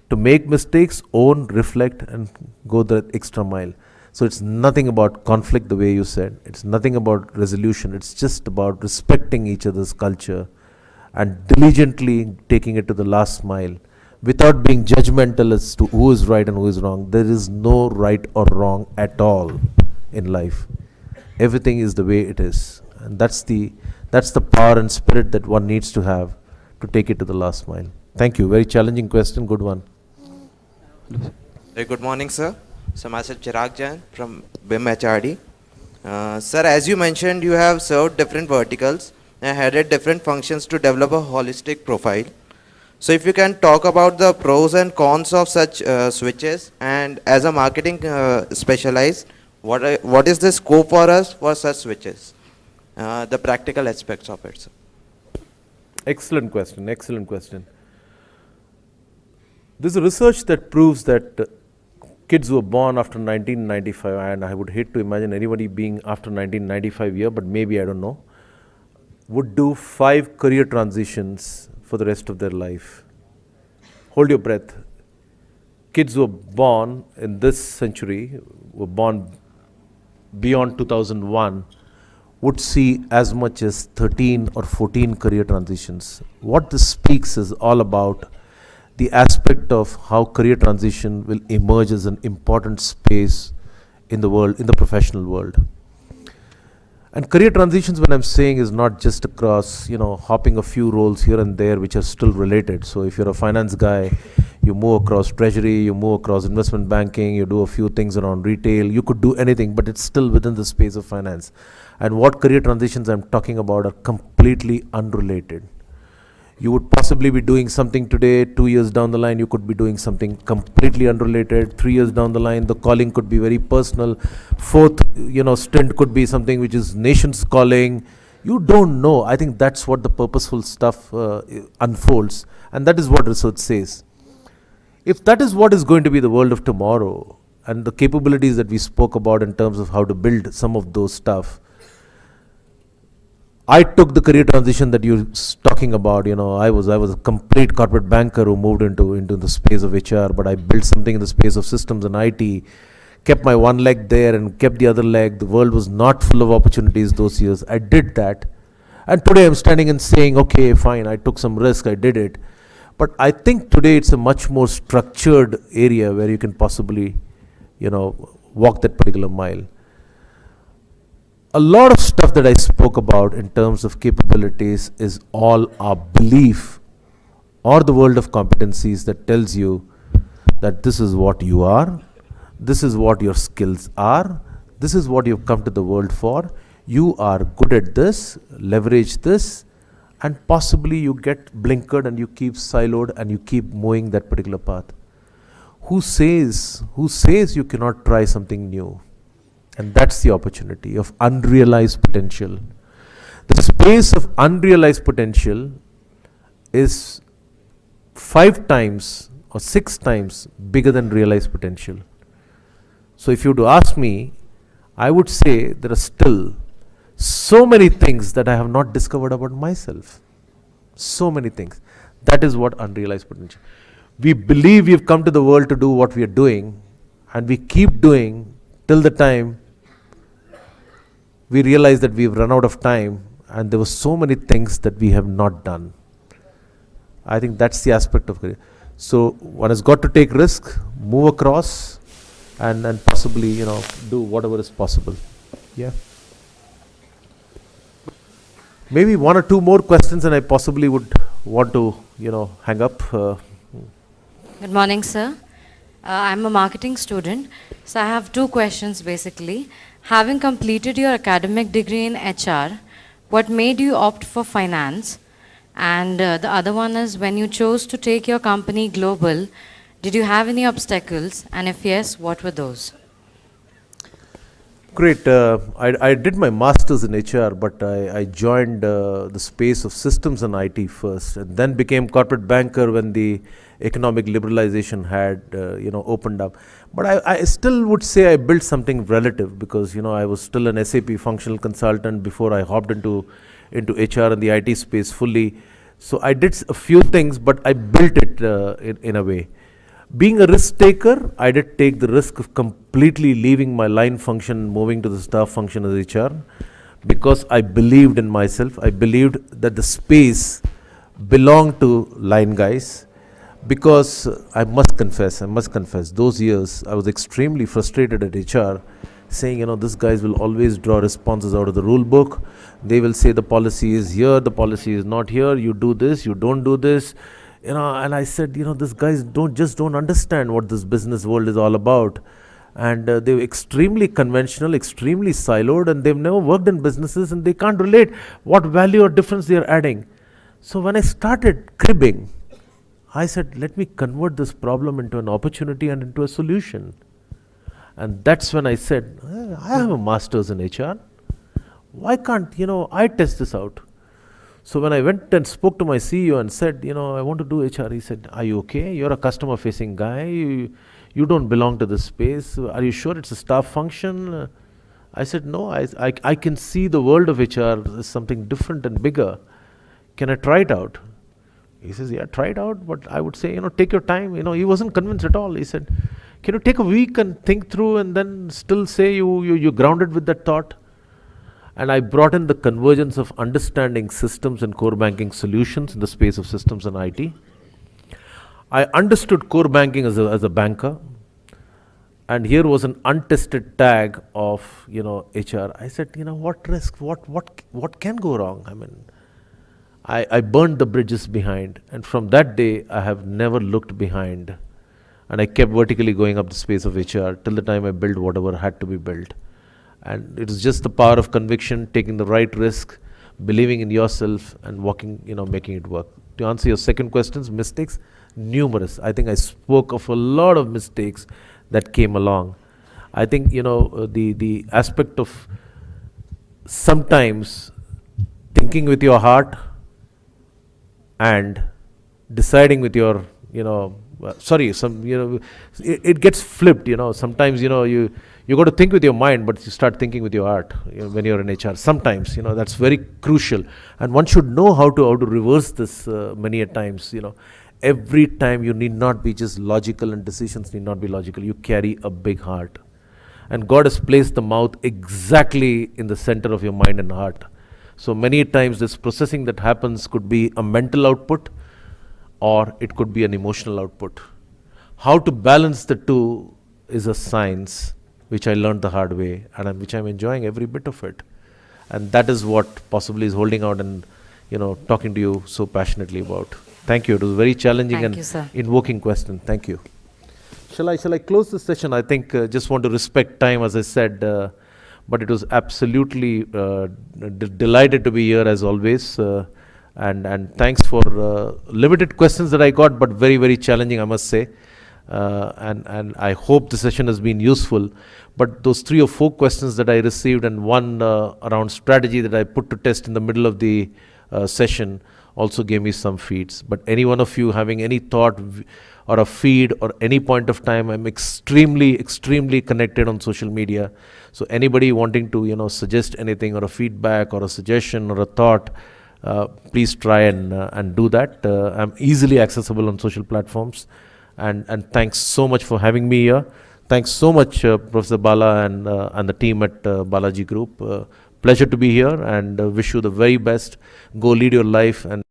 to make mistakes, own, reflect, and go the extra mile. So it's nothing about conflict the way you said. It's nothing about resolution. It's just about respecting each other's culture and diligently taking it to the last mile without being judgmental as to who is right and who is wrong. There is no right or wrong at all in life. Everything is the way it is. And that's the power and spirit that one needs to have to take it to the last mile. Thank you. Very challenging question. Good one. Very good morning, sir. So myself Chirag Jain from BIM HRD. Sir, as you mentioned, you have served different verticals and headed different functions to develop a holistic profile. So if you can talk about the pros and cons of such switches, and as a marketing specialist, what is the scope for us for such switches? The practical aspects of it, sir. Excellent question. There's a research that proves that kids who were born after 1995, and I would hate to imagine anybody being after 1995 year, but maybe, I don't know, would do 5 career transitions for the rest of their life. Hold your breath. Kids who were born in this century, were born beyond 2001, would see as much as 13 or 14 career transitions. What this speaks is all about the aspect of how career transition will emerge as an important space in the world, in the professional world. And career transitions, when I'm saying, is not just across, hopping a few roles here and there which are still related. So if you're a finance guy, you move across treasury, you move across investment banking, you do a few things around retail, you could do anything, but it's still within the space of finance. And what career transitions I'm talking about are completely unrelated. You would possibly be doing something today, 2 years down the line, you could be doing something completely unrelated. 3 years down the line, the calling could be very personal. Fourth, stint could be something which is nation's calling. You don't know. I think that's what the purposeful stuff unfolds. And that is what research says. If that is what is going to be the world of tomorrow, and the capabilities that we spoke about in terms of how to build some of those stuff, I took the career transition that you're talking about. I was a complete corporate banker who moved into the space of HR, but I built something in the space of systems and IT, kept my one leg there and kept the other leg. The world was not full of opportunities those years. I did that. And today I'm standing and saying, okay, fine, I took some risk, I did it. But I think today it's a much more structured area where you can possibly, walk that particular mile. A lot of stuff that I spoke about in terms of capabilities is all our belief or the world of competencies that tells you that this is what you are, this is what your skills are, this is what you've come to the world for, you are good at this, leverage this, and possibly you get blinkered and you keep siloed and you keep moving that particular path. Who says you cannot try something new? And that's the opportunity of unrealized potential. The space of unrealized potential is 5 times or 6 times bigger than realized potential. So if you were to ask me, I would say there are still so many things that I have not discovered about myself. So many things. That is what unrealized potential. We believe we've come to the world to do what we are doing, and we keep doing till the time we realize that we've run out of time and there were so many things that we have not done. I think that's the aspect of career. So one has got to take risk, move across, and possibly, do whatever is possible. Yeah. Maybe 1 or 2 more questions and I possibly would want to, hang up. Good morning, sir. I'm a marketing student, so I have 2 questions basically. Having completed your academic degree in HR, what made you opt for finance? And the other one is, when you chose to take your company global, did you have any obstacles? And if yes, what were those? Great. I did my master's in HR, but I joined the space of systems and IT first, and then became corporate banker when the economic liberalization had, opened up. But I still would say I built something relative because, I was still an SAP functional consultant before I hopped into HR and the IT space fully. So I did a few things, but I built it in a way. Being a risk taker, I did take the risk of completely leaving my line function, moving to the staff function as HR, because I believed in myself. I believed that the space belonged to line guys, because I must confess, those years I was extremely frustrated at HR, saying, these guys will always draw responses out of the rule book. They will say the policy is here, the policy is not here, you do this, you don't do this. And I said, these guys don't understand what this business world is all about. And they're extremely conventional, extremely siloed, and they've never worked in businesses and they can't relate what value or difference they are adding. So when I started cribbing, I said, let me convert this problem into an opportunity and into a solution. And that's when I said, I have a master's in HR. Why can't, I test this out? So when I went and spoke to my CEO and said, I want to do HR, he said, are you okay? You're a customer facing guy. You don't belong to this space. Are you sure it's a staff function? I said, no, I can see the world of HR as something different and bigger. Can I try it out? He says, yeah, try it out. But I would say, take your time. He wasn't convinced at all. He said, can you take a week and think through and then still say you're grounded with that thought? And I brought in the convergence of understanding systems and core banking solutions in the space of systems and IT. I understood core banking as a banker. And here was an untested tag of, HR. I said, what risk, what can go wrong? I burned the bridges behind. And from that day, I have never looked behind. And I kept vertically going up the space of HR till the time I built whatever had to be built. And it is just the power of conviction, taking the right risk, believing in yourself and walking, making it work. To answer your second questions, mistakes, numerous. I think I spoke of a lot of mistakes that came along. I think, the aspect of sometimes thinking with your heart and deciding with your, it gets flipped, sometimes, you got to think with your mind, but you start thinking with your heart when you're in HR. Sometimes, that's very crucial. And one should know how to reverse this many a times, Every time you need not be just logical and decisions need not be logical. You carry a big heart. And God has placed the mouth exactly in the center of your mind and heart. So many times this processing that happens could be a mental output or it could be an emotional output. How to balance the two is a science which I learned the hard way and which I'm enjoying every bit of it. And that is what possibly is holding out and talking to you so passionately about. Thank you. It was a very challenging Thank you, sir. invoking question. Thank you. Shall I close this session? I think just want to respect time, as I said, but it was absolutely delighted to be here as always. And thanks for limited questions that I got, but very, very challenging, I must say. and I hope the session has been useful. But those 3 or 4 questions that I received and one around strategy that I put to test in the middle of the session also gave me some feeds. But any one of you having any thought or a feed or any point of time, I'm extremely connected on social media. So anybody wanting to suggest anything or a feedback or a suggestion or a thought, please try and do that. I'm easily accessible on social platforms. And thanks so much for having me here. Thanks so much, Professor Bala and the team at Balaji Group. Pleasure to be here, and wish you the very best. Go lead your life and